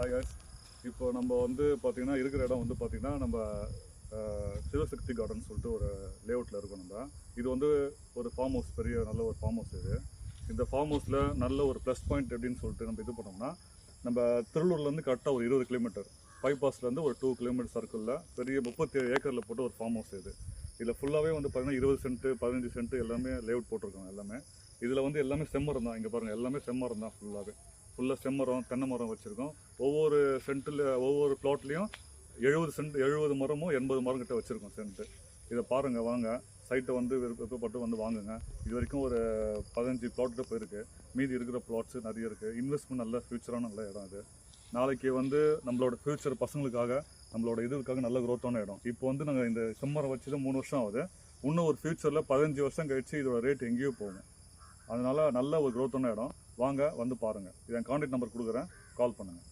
Hi guys. இப்போ நம்ம வந்து பார்த்திங்கன்னா இருக்கிற இடம் வந்து பார்த்திங்கன்னா நம்ம சிவசக்தி கார்டன் சொல்லிட்டு ஒரு லேஅவுட்டில் இருக்கோம். நம்ம இது வந்து ஒரு ஃபார்ம் ஹவுஸ், பெரிய நல்ல ஒரு ஃபார்ம் ஹவுஸ் இது. இந்த ஃபார்ம் ஹவுஸில் நல்ல ஒரு ப்ளஸ் பாயிண்ட் எப்படின்னு சொல்லிட்டு நம்ம இது பண்ணோம்னா, நம்ம திருவள்ளூர்லேருந்து கரெக்டாக ஒரு 20 கிலோமீட்டர், பைபாஸ்லேருந்து ஒரு 2 கிலோமீட்டர் சர்க்கிளில் பெரிய 37 ஏக்கரில் போட்டு ஒரு ஃபார்ம் ஹவுஸ் இது. இதில் ஃபுல்லாகவே வந்து பார்த்திங்கன்னா 20 சென்ட்டு 15 சென்ட்டு எல்லாமே லேஅவுட் போட்டிருக்காங்க எல்லாமே. இதில் வந்து எல்லாமே செம்மரம் தான். இங்கே பாருங்கள், எல்லாமே செம்மரம் தான். ஃபுல்லாக செம்மரம், தென்னை மரம் வச்சுருக்கோம். ஒவ்வொரு சென்ட்டில் ஒவ்வொரு ப்ளாட்லேயும் 70 மரமும் 80 மரம் கிட்ட வச்சுருக்கோம் சென்ட்டு. இதை பாருங்கள், வாங்க சைட்டை வந்து விருப்பப்பட்டு வந்து வாங்குங்க. இது வரைக்கும் ஒரு 15 ப்ளாட் போயிருக்கு. மீதி இருக்கிற ப்ளாட்ஸு நிறைய இருக்குது. இன்வெஸ்ட்மெண்ட் நல்ல ஃப்யூச்சரான நல்ல இடம் இது. நாளைக்கு வந்து நம்மளோட ஃப்யூச்சர் பசங்களுக்காக, நம்மளோட இதுக்காக நல்ல க்ரோத்தான இடம். இப்போ வந்து நாங்கள் இந்த செம்மரம் வச்சு தான் 3 வருஷம் ஆகுது. இன்னும் ஒரு ஃப்யூச்சரில் 15 வருஷம் கழிச்சு இதோட ரேட் எங்கேயோ போகும். அதனால் நல்ல ஒரு க்ரோத்தான இடம். வாங்க வந்து பாருங்கள். என் கான்டாக்ட் நம்பர் கொடுக்குறேன், கால் பண்ணுங்கள்.